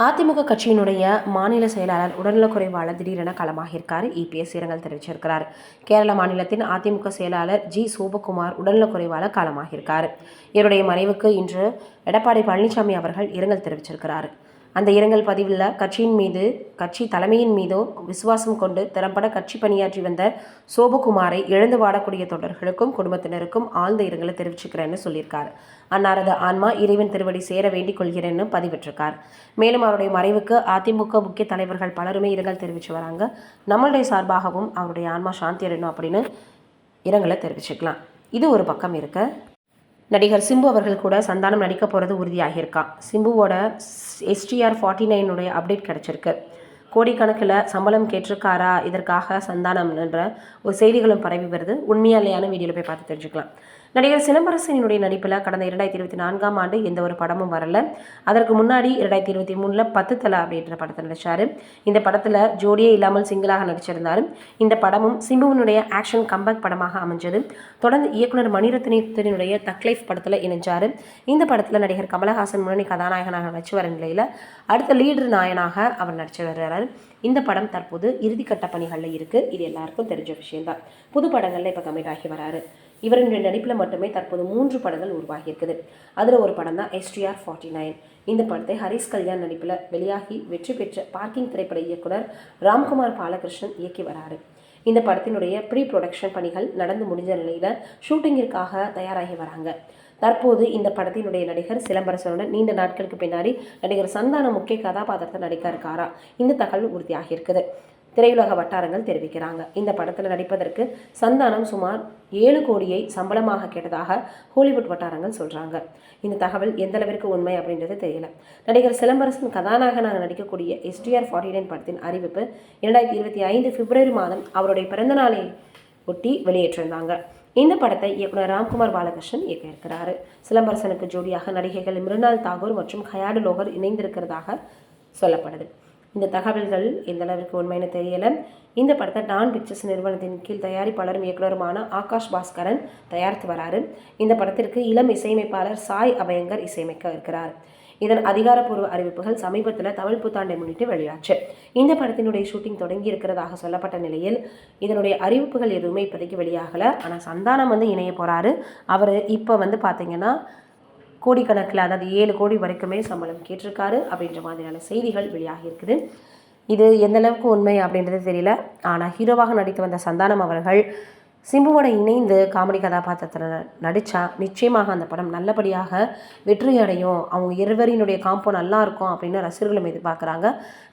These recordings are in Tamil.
அதிமுக கட்சியினுடைய மாநில செயலாளர் உடல்நலக்குறைவால் திடீரென களமாகியிருக்காரு. இபிஎஸ் இரங்கல் தெரிவிச்சிருக்கிறார். கேரள மாநிலத்தின் அதிமுக செயலாளர் ஜி சோபகுமார் உடல்நலக்குறைவால் காலமாகியிருக்காரு. இவருடைய மறைவுக்கு இன்று எடப்பாடி பழனிசாமி அவர்கள் இரங்கல் தெரிவிச்சிருக்கிறார். அந்த இரங்கல் பதிவில் கட்சி தலைமையின் மீதோ விசுவாசம் கொண்டு திறம்பட கட்சி பணியாற்றி வந்த சோபகுமாரை இழந்து வாடக்கூடிய தொண்டர்களுக்கும் குடும்பத்தினருக்கும் ஆழ்ந்த இரங்கலை தெரிவிச்சுக்கிறேன்னு சொல்லியிருக்காரு. அன்னாரது ஆன்மா இறைவன் திருவடி சேர வேண்டிக் கொள்கிறேன்னு பதிவிட்டிருக்கார். மேலும் அவருடைய மறைவுக்கு அதிமுக முக்கிய தலைவர்கள் பலருமே இரங்கல் தெரிவித்து வராங்க. நம்மளுடைய சார்பாகவும் அவருடைய ஆன்மா சாந்தி அடையணும் அப்படின்னு இரங்கலை தெரிவிச்சுக்கலாம். இது ஒரு பக்கம் இருக்க, நடிகர் சிம்பு அவர்கள் கூட சந்தானம் நடிக்க போகிறது உறுதியாகியிருக்கான். சிம்புவோட STR 49 அப்டேட் கிடச்சிருக்கு. கோடிக்கணக்கில் சம்பளம் கேட்டிருக்காரா இதற்காக சந்தானம் என்ற ஒரு செய்திகளும் பரவி வருது. உண்மையா இல்லையான வீடியோவில் போய் பார்த்து தெரிஞ்சுக்கலாம். நடிகர் சிலம்பரசனுடைய நடிப்பில் கடந்த 2024ஆம் ஆண்டு எந்த ஒரு படமும் வரல. அதற்கு முன்னாடி 2023 10 தலை அப்படின்ற படத்தை நடித்தார். இந்த படத்தில் ஜோடியே இல்லாமல் சிங்கிளாக நடிச்சிருந்தார். இந்த படமும் சிம்புவினுடைய ஆக்ஷன் கம்பேக் படமாக அமைஞ்சது. தொடர்ந்து இயக்குனர் மணிரத்னத்தினுடைய தக் லைஃப் படத்தில் இணைஞ்சார். இந்த படத்தில் நடிகர் கமலஹாசன் முன்னணி கதாநாயகனாக நடிச்சு வர நிலையில் அடுத்த லீடர் நாயனாக அவர் நடிச்சு வருகிறார். இந்த படம் தற்போது இறுதிக்கட்ட பணிகளில் இருக்குது. இது எல்லாருக்கும் தெரிஞ்ச விஷயம்தான். புது படங்களில் இப்போ கமிட் ஆகி வராரு. இவருடைய நடிப்பில் மட்டுமே தற்போது 3 படங்கள் உருவாகி இருக்குது. அதில் ஒரு படம் தான் STR 49. இந்த படத்தை ஹரிஷ் கல்யாண் நடிப்பில் வெளியாகி வெற்றி பெற்ற பார்க்கிங் திரைப்பட இயக்குனர் ராம்குமார் பாலகிருஷ்ணன் இயக்கி வராரு. இந்த படத்தினுடைய ப்ரீ ப்ரொடக்ஷன் பணிகள் நடந்து முடிஞ்ச நிலையில் ஷூட்டிங்கிற்காக தயாராகி வராங்க. தற்போது இந்த படத்தினுடைய நடிகர் சிலம்பரசனுடன் நீண்ட நாட்களுக்கு பின்னாடி நடிகர் சந்தானம் முக்கிய கதாபாத்திரத்தை நடிக்க இருக்காரா, இந்த தகவல் உறுதியாகி இருக்குது. திரையுலக வட்டாரங்கள் தெரிவிக்கிறாங்க. இந்த படத்தில் நடிப்பதற்கு சந்தானம் சுமார் 7 கோடியை சம்பளமாக கேட்டதாக ஹாலிவுட் வட்டாரங்கள் சொல்கிறாங்க. இந்த தகவல் எந்த அளவிற்கு உண்மை அப்படின்றது தெரியல. நடிகர் சிலம்பரசன் கதாநாயகனாக நடிக்கக்கூடிய STR 49 படத்தின் அறிவிப்பு 2025 பிப்ரவரி மாதம் அவருடைய பிறந்த நாளை ஒட்டி வெளியேற்றிருந்தாங்க. இந்த படத்தை இயக்குனர் ராம்குமார் பாலகிருஷ்ணன் இயக்க இருக்கிறாரு. சிலம்பரசனுக்கு ஜோடியாக நடிகைகள் மிருனால் தாகூர் மற்றும் ஹயாடு லோகர் இணைந்திருக்கிறதாக சொல்லப்படுது. இந்த தகவல்கள் எந்த அளவிற்கு உண்மைன்னு தெரியல. இந்த படத்தை டான் பிக்சர்ஸ் நிறுவனத்தின் கீழ் தயாரிப்பாளரும் இயக்குனருமான ஆகாஷ் பாஸ்கரன் தயாரித்து வராரு. இந்த படத்திற்கு இளம் இசையமைப்பாளர் சாய் அபயங்கர் இசையமைக்க இருக்கிறார். இதன் அதிகாரப்பூர்வ அறிவிப்புகள் சமீபத்தில் தமிழ் புத்தாண்டை முன்னிட்டு வெளியாச்சு. இந்த படத்தினுடைய ஷூட்டிங் தொடங்கி இருக்கிறதாக சொல்லப்பட்ட நிலையில் இதனுடைய அறிவிப்புகள் எதுவுமே இப்போதைக்கு வெளியாகலை. ஆனால் சந்தானம் இணைய போகிறாரு. அவர் இப்போ பார்த்தீங்கன்னா கோடிக்கணக்கில், அதாவது 7 கோடி வரைக்குமே சம்பளம் கேட்டிருக்காரு அப்படின்ற மாதிரியான செய்திகள் வெளியாகி இருக்குது. இது எந்த அளவுக்கு உண்மை அப்படின்றது தெரியல. ஆனால் ஹீரோவாக நடித்து வந்த சந்தானம் அவர்கள் சிம்புவோட இணைந்து காமெடி கதாபாத்திரத்தில் நடித்தா நிச்சயமாக அந்த படம் நல்லபடியாக வெற்றி அடையும். அவங்க இருவரினுடைய காம்போ நல்லா இருக்கும் அப்படின்னு ரசிகர்களும் எதிர்பார்க்குறாங்க.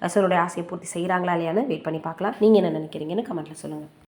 ரசிகர்களுடைய ஆசையை பூர்த்தி செய்கிறாங்களா இல்லையான்னு வெயிட் பண்ணி பார்க்கலாம். நீங்கள் என்ன நினைக்கிறீங்கன்னு கமெண்ட்டில் சொல்லுங்கள்.